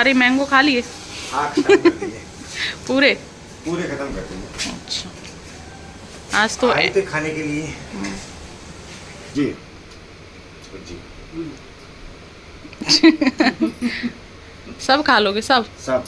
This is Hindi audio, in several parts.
सारे मैंगो खा लिए? हाँ, खत्म कर दिए। पूरे पूरे खत्म कर दिए। अच्छा, आज तो आए थे खाने के लिए। जी जी सब खा लोगे सब? सब।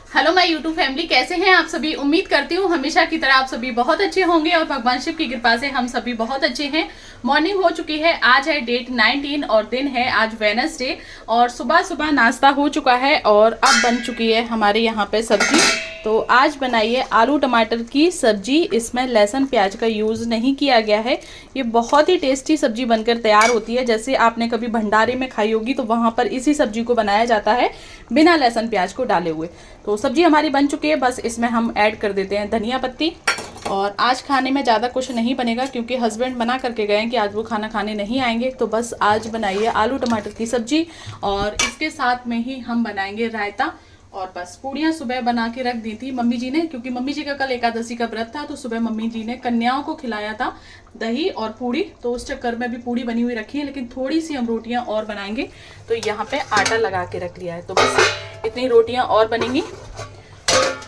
हेलो माय यूट्यूब फैमिली, कैसे हैं आप सभी? उम्मीद करती हूँ हमेशा की तरह आप सभी बहुत अच्छे होंगे और भगवान शिव की कृपा से हम सभी बहुत अच्छे हैं। मॉर्निंग हो चुकी है, आज है डेट 19 और दिन है आज वेडनेसडे और सुबह सुबह नाश्ता हो चुका है और अब बन चुकी है हमारे यहाँ पे सब्जी। तो आज बनाई है आलू टमाटर की सब्जी। इसमें लहसुन प्याज का यूज़ नहीं किया गया है। ये बहुत ही टेस्टी सब्जी बनकर तैयार होती है। जैसे आपने कभी भंडारे में खाई होगी तो वहाँ पर इसी सब्जी को बनाया जाता है बिना लहसुन प्याज को डाले हुए। तो सब्जी हमारी बन चुकी है, बस इसमें हम ऐड कर देते हैं धनिया पत्ती। और आज खाने में ज़्यादा कुछ नहीं बनेगा क्योंकि हस्बैंड मना करके गए हैं कि आज वो खाना खाने नहीं आएंगे। तो बस आज बनाइए आलू टमाटर की सब्जी और इसके साथ में ही हम बनाएंगे रायता। और बस पूड़ियाँ सुबह बना के रख दी थी मम्मी जी ने, क्योंकि मम्मी जी का कल एकादशी का व्रत था। तो सुबह मम्मी जी ने कन्याओं को खिलाया था दही और पूड़ी, तो उस चक्कर में भी पूड़ी बनी हुई रखी है, लेकिन थोड़ी सी हम रोटियां और बनाएंगे। तो यहाँ पे आटा लगा के रख लिया है, तो बस इतनी रोटियां और बनेंगी।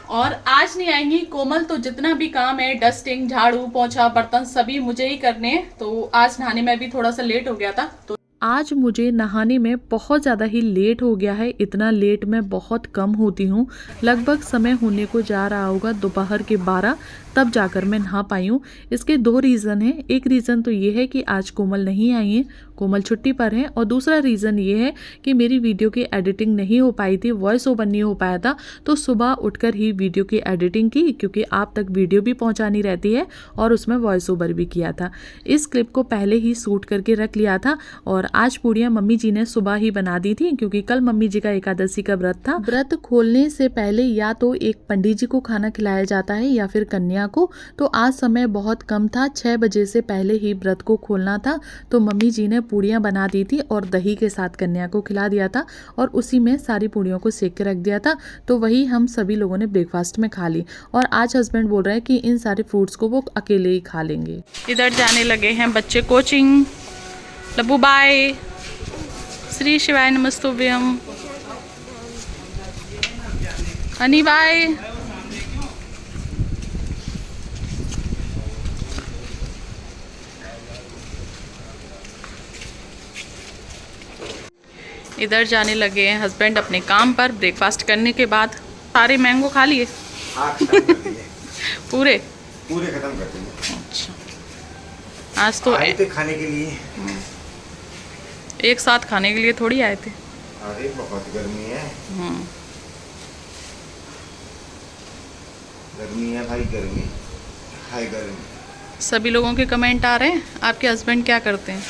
और आज नहीं आएंगी कोमल, तो जितना भी काम है डस्टिंग, झाड़ू पोछा, बर्तन सभी मुझे ही करने हैं। तो आज नहाने में भी थोड़ा सा लेट हो गया था, तो आज मुझे नहाने में बहुत ज़्यादा ही लेट हो गया है। इतना लेट मैं बहुत कम होती हूँ, लगभग समय होने को जा रहा होगा दोपहर के 12, तब जाकर मैं नहा पाई हूँ। इसके दो रीज़न हैं। एक रीज़न तो ये है कि आज कोमल नहीं आई है, कोमल छुट्टी पर है। और दूसरा रीज़न ये है कि मेरी वीडियो की एडिटिंग नहीं हो पाई थी, वॉइस ओवर नहीं हो पाया था। तो सुबह उठकर ही वीडियो की एडिटिंग की, क्योंकि आप तक वीडियो भी पहुँचानी रहती है और उसमें वॉइस ओवर भी किया था। इस क्लिप को पहले ही शूट करके रख लिया था। और आज पूड़ियाँ मम्मी जी ने सुबह ही बना दी थी, क्योंकि कल मम्मी जी का एकादशी का व्रत था। व्रत खोलने से पहले या तो एक पंडित जी को खाना खिलाया जाता है या फिर कन्या को। तो आज समय बहुत कम था, 6 बजे से पहले ही व्रत को खोलना था। तो मम्मी जी ने पूड़ियाँ बना दी थी और दही के साथ कन्या को खिला दिया था और उसी में सारी पूड़ियों को सेक के रख दिया था। तो वही हम सभी लोगों ने ब्रेकफास्ट में खा ली। और आज हस्बैंड बोल रहे हैं कि इन सारे फ्रूट्स को वो अकेले ही खा लेंगे। इधर जाने लगे हैं बच्चे कोचिंग। लब्बू बाय, श्री शिवाय नमस्तुभ्यम, हनी बाय। इधर जाने लगे हैं हस्बैंड अपने काम पर ब्रेकफास्ट करने के बाद। सारे मैंगो खा लिए? हाँ, खत्म कर दिए। पूरे खत्म कर दिए। अच्छा, आज तो आए थे खाने के लिए। एक साथ खाने के लिए थोड़ी आए थे। अरे बहुत गर्मी है। गर्मी है भाई, गर्मी, हाय गर्मी। सभी लोगों के कमेंट आ रहे हैं, आपके हस्बैंड क्या करते हैं?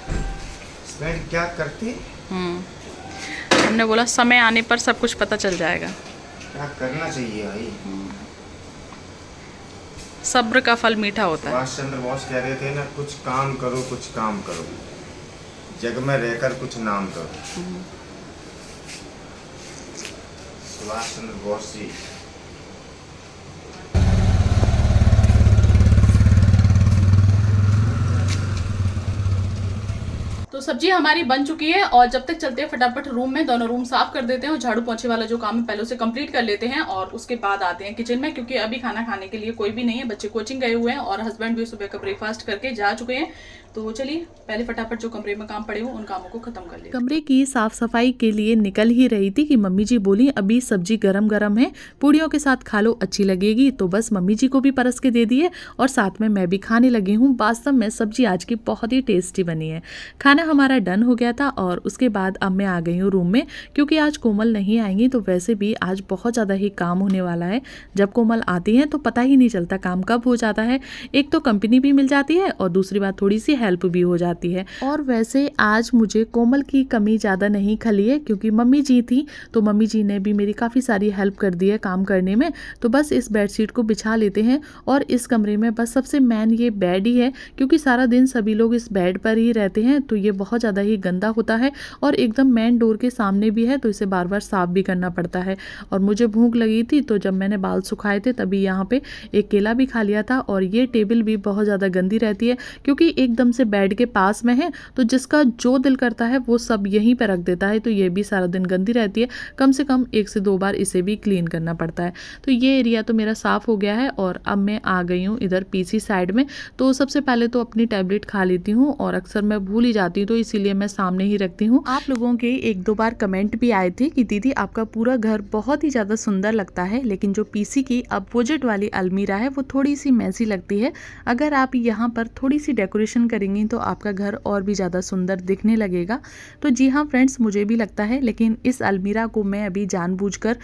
हस्बैंड क्या करते? हमने बोला समय आने पर सब कुछ पता चल जाएगा। क्या करना चाहिए भाई? सब्र का फल मीठा होता है। सुभाष चंद्र बोस कह रहे थे ना, कुछ काम करो, कुछ काम करो, जग में रहकर कुछ नाम करो। सुभाष चंद्र बोस जी। तो सब्जी हमारी बन चुकी है और जब तक चलते हैं फटाफट रूम में, दोनों रूम साफ कर देते हैं और झाड़ू पोछे वाला जो काम है पहले उसे कंप्लीट कर लेते हैं और उसके बाद आते हैं किचन में, क्योंकि अभी खाना खाने के लिए कोई भी नहीं है। बच्चे कोचिंग गए हुए हैं और हस्बैंड भी सुबह का ब्रेकफास्ट करके जा चुके हैं। तो चलिए पहले फटाफट जो कमरे में काम पड़े हो उन कामों को खत्म कर लेते। कमरे की साफ सफाई के लिए निकल ही रही थी कि मम्मी जी बोली अभी सब्जी गरम गरम है, पूड़ियों के साथ खा लो, अच्छी लगेगी। तो बस मम्मी जी को भी परस के दे दिए और साथ में मैं भी खाने लगी हूँ। वास्तव में सब्जी आज की बहुत ही टेस्टी बनी है। खाना हमारा डन हो गया था और उसके बाद अब मैं आ गई हूँ रूम में, क्योंकि आज कोमल नहीं आएंगी। तो वैसे भी आज बहुत ज़्यादा ही काम होने वाला है। जब कोमल आती है तो पता ही नहीं चलता काम कब हो जाता है। एक तो कंपनी भी मिल जाती है और दूसरी बात थोड़ी सी हेल्प भी हो जाती है। और वैसे आज मुझे कोमल की कमी ज़्यादा नहीं खली है, क्योंकि मम्मी जी थी तो मम्मी जी ने भी मेरी काफ़ी सारी हेल्प कर दी है काम करने में। तो बस इस बेडशीट को बिछा लेते हैं और इस कमरे में बस सबसे मेन ये बेड ही है, क्योंकि सारा दिन सभी लोग इस बेड पर ही रहते हैं तो ये बहुत ज़्यादा ही गंदा होता है और एकदम मेन डोर के सामने भी है, तो इसे बार बार साफ भी करना पड़ता है। और मुझे भूख लगी थी तो जब मैंने बाल सुखाए थे तभी यहाँ पे एक केला भी खा लिया था। और ये टेबल भी बहुत ज़्यादा गंदी रहती है, क्योंकि एकदम से बेड के पास में है, तो जिसका जो दिल करता है वो सब यहीं पे रख देता है, तो ये भी सारा दिन गंदी रहती है। कम से कम 1 से 2 बार इसे भी क्लीन करना पड़ता है। तो ये एरिया तो मेरा साफ़ हो गया है और अब मैं आ गई हूँ इधर पीछे साइड में। तो सबसे पहले तो अपनी टैबलेट खा लेती हूँ और अक्सर मैं भूल ही जाती हूँ, तो इसीलिए मैं सामने ही रखती हूँ। आप लोगों के 1-2 बार कमेंट भी आए थे कि दीदी आपका पूरा घर बहुत ही ज़्यादा सुंदर लगता है, लेकिन जो पीसी की अपोजिट वाली अलमीरा है वो थोड़ी सी मैसी लगती है। अगर आप यहाँ पर थोड़ी सी डेकोरेशन करेंगी तो आपका घर और भी ज़्यादा सुंदर दिखने लगेगा। तो जी हाँ फ्रेंड्स, मुझे भी लगता है, लेकिन इस अलमीरा को मैं अभी जानबूझकर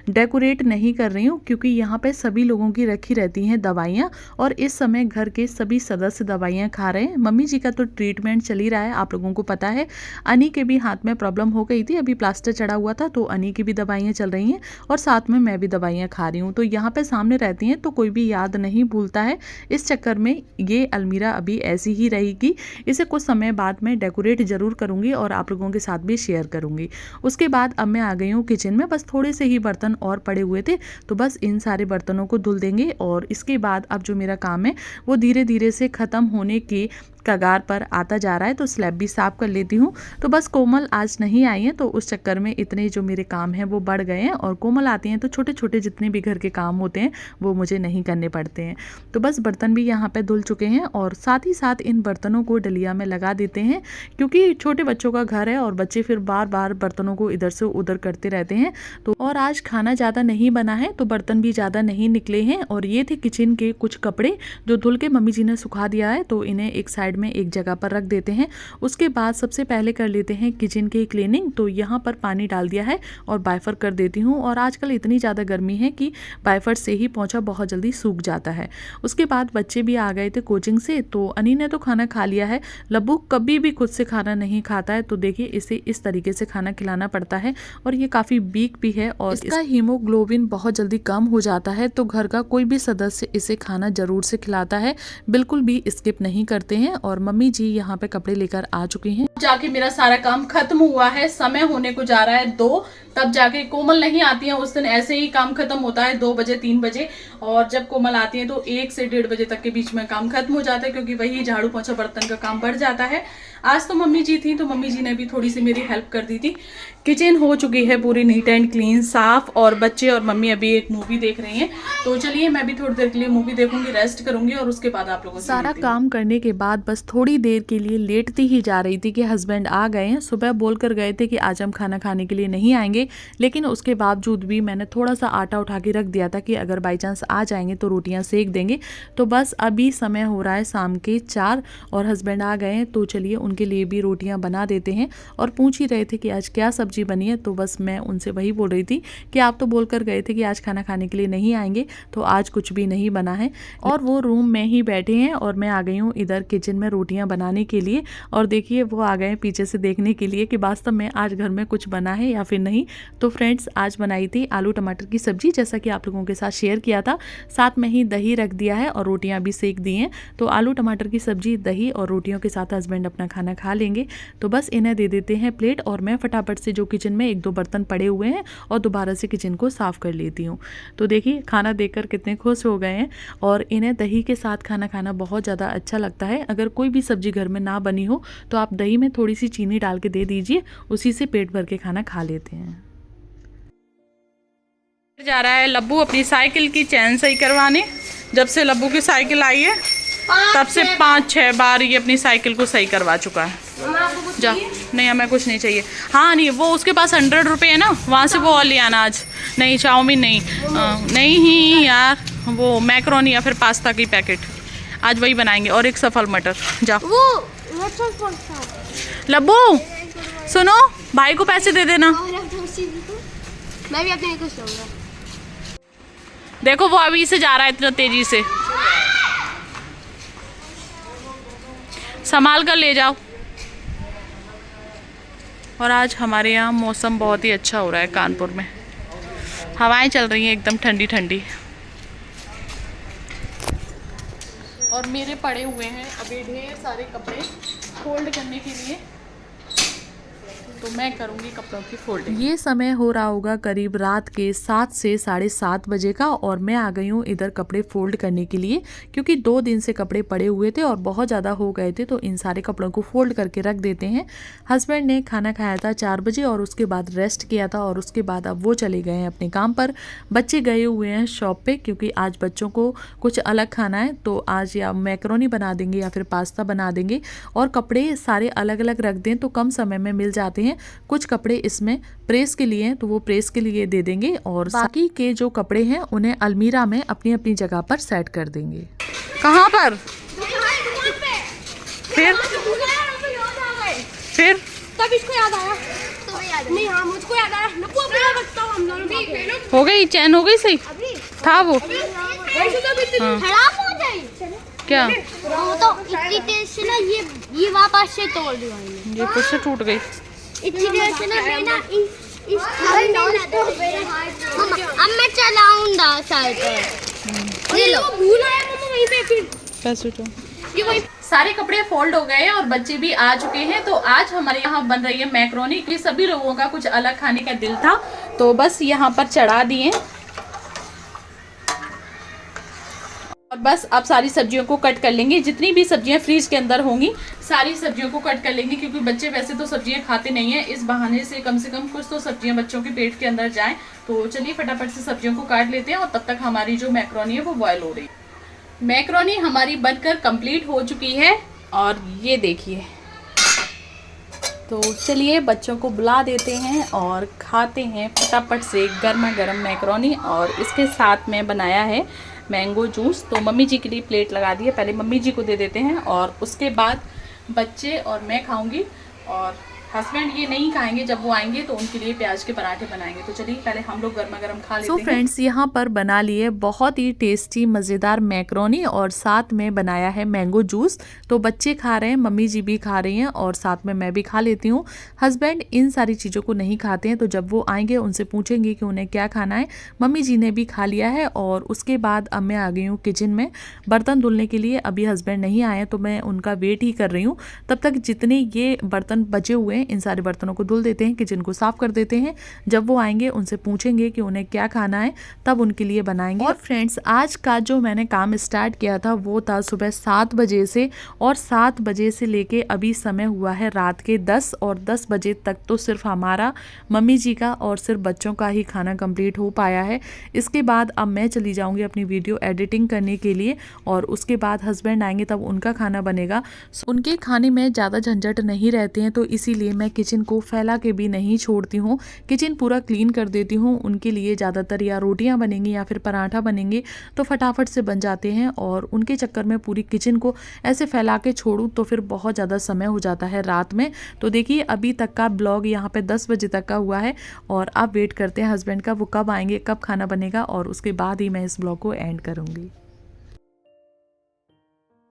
डेकोरेट नहीं कर रही हूँ, क्योंकि यहाँ पे सभी लोगों की रखी रहती हैं दवाइयाँ और इस समय घर के सभी सदस्य दवाइयाँ खा रहे हैं। मम्मी जी का तो ट्रीटमेंट चल ही रहा है, आप लोगों को पता है। अनी के भी हाथ में प्रॉब्लम हो गई थी, अभी प्लास्टर चढ़ा हुआ था, तो अनी की भी दवाइयाँ चल रही हैं और साथ में मैं भी दवाइयाँ खा रही हूँ। तो यहाँ पे सामने रहती हैं तो कोई भी याद नहीं भूलता है। इस चक्कर में ये अलमीरा अभी ऐसी ही रहेगी। इसे कुछ समय बाद मैं डेकोरेट ज़रूर करूँगी और आप लोगों के साथ भी शेयर करूँगी। उसके बाद अब मैं आ गई हूँ किचन में। बस थोड़े से ही बर्तन और पड़े हुए थे, तो बस इन सारे बर्तनों को धुल देंगे और इसके बाद अब जो मेरा काम है वो धीरे धीरे से ख़त्म होने की कगार पर आता जा रहा है। तो स्लैब भी साफ़ कर लेती हूँ। तो बस कोमल आज नहीं आई है, तो उस चक्कर में इतने जो मेरे काम हैं वो बढ़ गए हैं और कोमल आती हैं तो छोटे छोटे जितने भी घर के काम होते हैं वो मुझे नहीं करने पड़ते हैं। तो बस बर्तन भी यहाँ पे धुल चुके हैं और साथ ही साथ इन बर्तनों को डलिया में लगा देते हैं, क्योंकि छोटे बच्चों का घर है और बच्चे फिर बार बार बर्तनों को इधर से उधर करते रहते हैं। तो और आज खाना ज़्यादा नहीं बना है तो बर्तन भी ज़्यादा नहीं निकले हैं। और ये थे किचन के कुछ कपड़े जो धुल के मम्मी जी ने सुखा दिया है, तो इन्हें एक साइड में एक जगह पर रख देते हैं। उसके बाद सबसे पहले कर लेते हैं किचन की क्लीनिंग। तो यहाँ पर पानी डाल दिया है और बाइफर कर देती हूँ। और आजकल इतनी ज़्यादा गर्मी है कि बाइफर से ही पोंछा बहुत जल्दी सूख जाता है। उसके बाद बच्चे भी आ गए थे कोचिंग से, तो अनी ने तो खाना खा लिया है। लब्बू कभी भी खुद से खाना नहीं खाता है, तो देखिए इसे इस तरीके से खाना खिलाना पड़ता है। और ये काफ़ी वीक भी है और इसका हीमोग्लोबिन बहुत जल्दी कम हो जाता है, तो घर का कोई भी सदस्य इसे खाना जरूर से खिलाता है, बिल्कुल भी स्किप नहीं करते हैं। और मम्मी जी यहाँ पे कपड़े लेकर आ चुकी हैं। जाके मेरा सारा काम खत्म हुआ है, समय होने को जा रहा है 2, तब जाके कोमल नहीं आती है। उस दिन ऐसे ही काम खत्म होता है 2 बजे 3 बजे, और जब कोमल आती है तो 1 से 1:30 बजे तक के बीच में काम खत्म हो जाता है, क्योंकि वही झाड़ू पोंछा बर्तन का काम बढ़ जाता है। आज तो मम्मी जी थी तो मम्मी जी ने भी थोड़ी सी मेरी हेल्प कर दी थी। किचन हो चुकी है पूरी नीट एंड क्लीन, साफ, और बच्चे और मम्मी अभी एक मूवी देख रही हैं। तो चलिए मैं भी थोड़ी देर के लिए मूवी देखूंगी, रेस्ट करूंगी और उसके बाद आप लोगों से सारा काम करने के बाद बस थोड़ी देर के लिए लेटती ही जा रही थी कि हस्बैंड आ गए हैं। सुबह बोल कर गए थे कि आज हम खाना खाने के लिए नहीं आएंगे, लेकिन उसके बावजूद भी मैंने थोड़ा सा आटा उठा के रख दिया था कि अगर बाई चांस आ जाएंगे तो रोटियां सेक देंगे। तो बस अभी समय हो रहा है शाम के 4 और हस्बैंड आ गए हैं, तो चलिए उनके लिए भी रोटियां बना देते हैं। और पूछ ही रहे थे कि आज क्या सब्जी बनी है, तो बस मैं उनसे वही बोल रही थी कि आप तो बोल कर गए थे कि आज खाना खाने के लिए नहीं आएंगे, तो आज कुछ भी नहीं बना है। और वो रूम में ही बैठे हैं और मैं आ गई हूँ इधर किचन में रोटियां बनाने के लिए। और देखिए वो आ गए हैं पीछे से देखने के लिए कि वास्तव में आज घर में कुछ बना है या फिर नहीं। तो फ्रेंड्स आज बनाई थी आलू टमाटर की सब्जी, जैसा कि आप लोगों के साथ शेयर किया था। साथ में ही दही रख दिया है और रोटियां भी सेक दी हैं। तो आलू टमाटर की सब्जी, दही और रोटियों के साथ हस्बैंड अपना खाना खा लेंगे। तो बस इन्हें दे देते हैं प्लेट और मैं फटाफट से जो किचन में 1-2 बर्तन पड़े हुए हैं और दोबारा से किचन को साफ कर लेती हूँ। तो देखिए खाना देखकर कितने खुश हो गए हैं। और इन्हें दही के साथ खाना खाना बहुत ज़्यादा अच्छा लगता है। अगर कोई भी सब्जी घर में ना बनी हो तो आप दही में थोड़ी सी चीनी डाल के दे दीजिए, उसी से पेट भर के खाना खा लेते हैं। जा रहा है लब्बू अपनी साइकिल की चैन सही करवाने। जब से लब्बू की साइकिल आई है तब से 5-6 बार ये अपनी साइकिल को सही करवा चुका है। जा, नहीं हमें कुछ नहीं चाहिए। हाँ नहीं, वो उसके पास 100 रुपये है ना, वहाँ से वो और ले आना आज। नहीं चाउमीन नहीं, नहीं ही यार, वो मैक्रोनी या फिर पास्ता की पैकेट आज वही बनाएंगे और एक सफल मटर। जा लब्बू, सुनो भाई को पैसे दे देना। मैं भी अपने कुछ लूंगा। देखो वो अभी से जा रहा है इतना तेजी से। संभाल कर ले जाओ। और आज हमारे यहाँ मौसम बहुत ही अच्छा हो रहा है कानपुर में, हवाएं चल रही हैं एकदम ठंडी ठंडी। और मेरे पड़े हुए हैं अभी ढेर सारे कपड़े फोल्ड करने के लिए, तो मैं करूँगी कपड़ों की फोल्डिंग। ये समय हो रहा होगा करीब रात के 7 से 7:30 बजे का, और मैं आ गई हूँ इधर कपड़े फोल्ड करने के लिए, क्योंकि 2 दिन से कपड़े पड़े हुए थे और बहुत ज़्यादा हो गए थे, तो इन सारे कपड़ों को फोल्ड करके रख देते हैं। हस्बैंड ने खाना खाया था 4 बजे और उसके बाद रेस्ट किया था, और उसके बाद अब वो चले गए हैं अपने काम पर। बच्चे गए हुए हैं शॉप पे, क्योंकि आज बच्चों को कुछ अलग खाना है, तो आज या मैक्रोनी बना देंगे या फिर पास्ता बना देंगे। और कपड़े सारे अलग अलग रख दें तो कम समय में मिल जाते हैं। कुछ कपड़े इसमें प्रेस के लिए हैं तो वो प्रेस के लिए दे देंगे, और बाकी के जो कपड़े हैं उन्हें अलमीरा में अपनी अपनी जगह पर सेट कर देंगे। कहाँ पर? फिर तब इसको याद आया। नहीं हाँ मुझको याद आया। हम दोनों हो गई, चैन हो गई सही था वो। खराब हो जाए क्या? वो तो इतनी देर से ना ये वापस से तोड़ दिया मैंने। ये फिर से टूट गई। इतनी देर से ना मैं ना इस अब मैं चलाऊंगा साइकिल। ये लो भूल आया मम्मा वहीं पे फिर कैसे तो ये वही। सारे कपड़े फोल्ड हो गए हैं और बच्चे भी आ चुके हैं। तो आज हमारे यहाँ बन रही है मैक्रोनी। ये सभी लोगों का कुछ अलग खाने का दिल था, तो बस यहाँ पर चढ़ा दिए। और बस अब सारी सब्जियों को कट कर लेंगे, जितनी भी सब्जियां फ्रीज के अंदर होंगी सारी सब्जियों को कट कर लेंगे, क्योंकि बच्चे वैसे तो सब्जियां खाते नहीं हैं। इस बहाने से कम कुछ तो सब्जियां बच्चों के पेट के अंदर जाएं। तो चलिए फटाफट से सब्जियों को काट लेते हैं, और तब तक हमारी जो मैक्रोनी है वो बॉयल हो रही है। मैक्रोनी हमारी बनकर कंप्लीट हो चुकी है, और ये देखिए। तो चलिए बच्चों को बुला देते हैं और खाते हैं फटाफट से गर्मा गर्म मैक्रोनी। और इसके साथ में बनाया है मैंगो जूस। तो मम्मी जी के लिए प्लेट लगा दी है, पहले मम्मी जी को दे देते हैं और उसके बाद बच्चे और मैं खाऊंगी। और हस्बैंड ये नहीं खाएंगे, जब वो आएंगे तो उनके लिए प्याज के पराठे बनाएंगे। तो चलिए पहले हम लोग गर्मा गर्म खा लेते हैं। तो फ्रेंड्स यहाँ पर बना लिए बहुत ही टेस्टी मज़ेदार मैक्रोनी, और साथ में बनाया है मैंगो जूस। तो बच्चे खा रहे हैं, मम्मी जी भी खा रही हैं, और साथ में मैं भी खा लेती हूँ। हस्बैंड इन सारी चीज़ों को नहीं खाते हैं, तो जब वो आएंगे उनसे पूछेंगे कि उन्हें क्या खाना है। मम्मी जी ने भी खा लिया है, और उसके बाद अब मैं आ गई हूँ किचन में बर्तन धुलने के लिए। अभी हस्बैंड नहीं आए तो मैं उनका वेट ही कर रही हूँ। तब तक जितने ये बर्तन बचे हुए इन सारे बर्तनों को धुल देते हैं, किचन को साफ कर देते हैं। जब वो आएंगे उनसे पूछेंगे कि उन्हें क्या खाना है, तब उनके लिए बनाएंगे। और फ्रेंड्स आज का जो मैंने काम स्टार्ट किया था वो था सुबह 7 बजे से, और 7 बजे से लेके अभी समय हुआ है रात के 10, और 10 बजे तक तो सिर्फ हमारा, मम्मी जी का और सिर्फ बच्चों का ही खाना कंप्लीट हो पाया है। इसके बाद अब मैं चली जाऊंगी अपनी वीडियो एडिटिंग करने के लिए, और उसके बाद हस्बैंड आएंगे तब उनका खाना बनेगा। उनके खाने में ज़्यादा झंझट नहीं रहते हैं, तो इसीलिए मैं किचन को फैला के भी नहीं छोड़ती हूँ, किचन पूरा क्लीन कर देती हूँ। उनके लिए ज़्यादातर या रोटियां बनेंगी या फिर पराठा बनेंगे, तो फटाफट से बन जाते हैं। और उनके चक्कर में पूरी किचन को ऐसे फैला के छोड़ूं तो फिर बहुत ज़्यादा समय हो जाता है रात में। तो देखिए अभी तक का ब्लॉग यहाँ पे 10 बजे तक का हुआ है, और अब वेट करते हैं हस्बैंड का, वो कब आएंगे, कब खाना बनेगा, और उसके बाद ही मैं इस ब्लॉग को एंड करूँगी।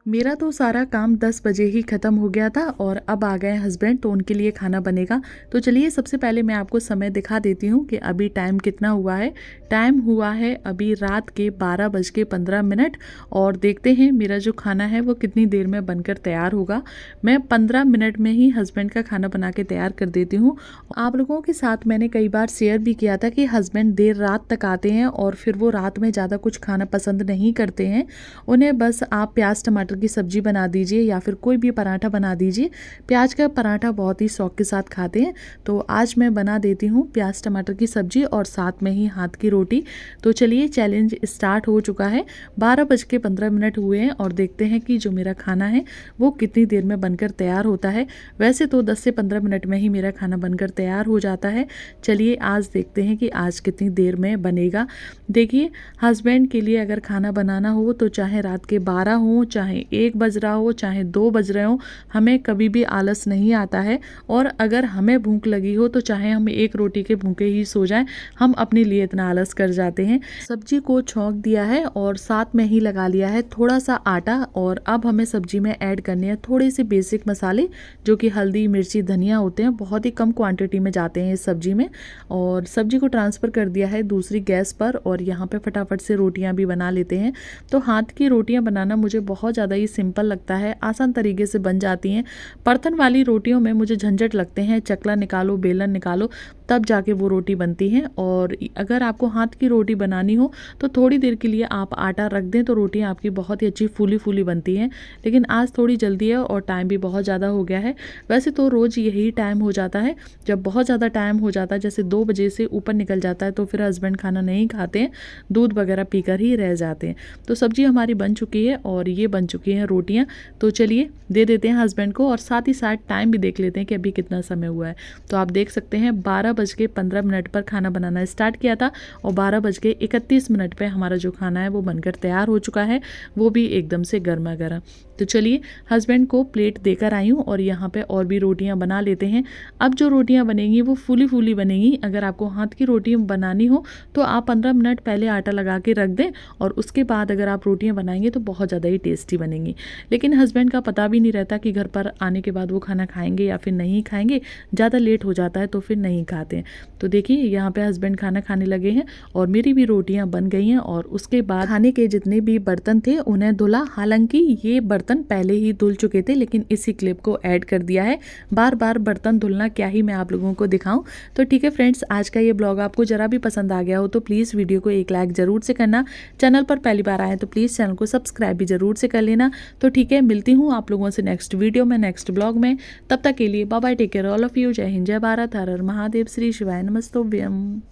मेरा तो सारा काम 10 बजे ही ख़त्म हो गया था, और अब आ गए हस्बैंड, तो उनके लिए खाना बनेगा। तो चलिए सबसे पहले मैं आपको समय दिखा देती हूँ कि अभी टाइम कितना हुआ है। टाइम हुआ है अभी रात के 12:15, और देखते हैं मेरा जो खाना है वो कितनी देर में बनकर तैयार होगा। मैं 15 मिनट में ही हस्बैंड का खाना बना के तैयार कर देती हूँ। आप लोगों के साथ मैंने कई बार शेयर भी किया था कि हस्बैंड देर रात तक आते हैं, और फिर वो रात में ज़्यादा कुछ खाना पसंद नहीं करते हैं। उन्हें बस आप प्याज टमाटर की सब्जी बना दीजिए या फिर कोई भी पराठा बना दीजिए। प्याज का पराठा बहुत ही शौक के साथ खाते हैं, तो आज मैं बना देती हूँ प्याज टमाटर की सब्जी और साथ में ही हाथ की रोटी। तो चलिए चैलेंज स्टार्ट हो चुका है। 12:15 हुए हैं, और देखते हैं कि जो मेरा खाना है वो कितनी देर में बनकर तैयार होता है। वैसे तो 10 से 15 मिनट में ही मेरा खाना बनकर तैयार हो जाता है। चलिए आज देखते हैं कि आज कितनी देर में बनेगा। देखिए हस्बैंड के लिए अगर खाना बनाना हो तो चाहे रात के 12 हो चाहे चाहे 1 बज रहा हो चाहे 2 बज रहे हो, हमें कभी भी आलस नहीं आता है। और अगर हमें भूख लगी हो तो चाहे हम 1 रोटी के भूखे ही सो जाएं, हम अपने लिए इतना आलस कर जाते हैं। सब्जी को छौंक दिया है और साथ में ही लगा लिया है थोड़ा सा आटा। और अब हमें सब्जी में ऐड करने हैं थोड़े से बेसिक मसाले, जो कि हल्दी, मिर्ची, धनिया होते हैं, बहुत ही कम क्वांटिटी में जाते हैं इस सब्जी में। और सब्जी को ट्रांसफ़र कर दिया है दूसरी गैस पर और यहाँ पे फटाफट से रोटियां भी बना लेते हैं। तो हाथ की रोटियां बनाना मुझे बहुत ज़्यादा ही सिंपल लगता है, आसान तरीके से बन जाती हैं। बर्तन वाली रोटियों में मुझे झंझट लगते हैं, चकला निकालो, बेलन निकालो, तब जाके वो रोटी बनती हैं। और अगर आपको हाथ की रोटी बनानी हो तो थोड़ी देर के लिए आप आटा रख दें तो रोटियां आपकी बहुत ही अच्छी फूली फूली बनती हैं। लेकिन आज थोड़ी जल्दी है और टाइम भी बहुत ज़्यादा हो गया है। वैसे तो रोज़ यही टाइम हो जाता है, जब बहुत ज़्यादा टाइम हो जाता है, जैसे 2 बजे से ऊपर निकल जाता है, तो फिर हस्बैंड खाना नहीं खाते हैं, दूध वगैरह पीकर ही रह जाते हैं। तो सब्जी हमारी बन चुकी है और ये बन चुकी हैं रोटियाँ। तो चलिए दे देते हैं हस्बैंड को और साथ ही साथ टाइम भी देख लेते हैं कि अभी कितना समय हुआ है। तो आप देख सकते हैं 12:15 पर खाना बनाना स्टार्ट किया था और 12:31 पे हमारा जो खाना है वो बनकर तैयार हो चुका है, वो भी एकदम से गर्मा गर्म। तो चलिए हस्बैंड को प्लेट देकर आई हूँ और यहाँ पे और भी रोटियाँ बना लेते हैं। अब जो रोटियाँ बनेंगी वो फूली फूली बनेंगी। अगर आपको हाथ की रोटी बनानी हो तो आप 15 मिनट पहले आटा लगा के रख दें और उसके बाद अगर आप रोटियाँ बनाएंगे तो बहुत ज़्यादा ही टेस्टी बनेंगी। लेकिन हस्बैंड का पता भी नहीं रहता कि घर पर आने के बाद वो खाना खाएंगे या फिर नहीं खाएंगे, ज़्यादा लेट हो जाता है तो फिर नहीं खाते हैं। तो देखिए यहाँ पे हस्बैंड खाना खाने लगे हैं और मेरी भी रोटियाँ बन गई हैं। और उसके बाद खाने के जितने भी बर्तन थे उन्हें धुला। हालांकि ये बर्तन पहले ही धुल चुके थे, लेकिन इसी क्लिप को ऐड कर दिया है। बार बार बर्तन धुलना क्या ही मैं आप लोगों को दिखाऊं। तो ठीक है फ्रेंड्स, आज का ये ब्लॉग आपको जरा भी पसंद आ गया हो तो प्लीज़ वीडियो को एक लाइक ज़रूर से करना। चैनल पर पहली बार आए तो प्लीज़ चैनल को सब्सक्राइब भी ज़रूर से कर लेना। तो ठीक है, मिलती हूँ आप लोगों से नेक्स्ट वीडियो में, नेक्स्ट ब्लॉग में। तब तक के लिए bye bye, take care all of you. जय हिंद, जय भारत, हर हर महादेव, श्री शिवाय नमस्तुभ्यम।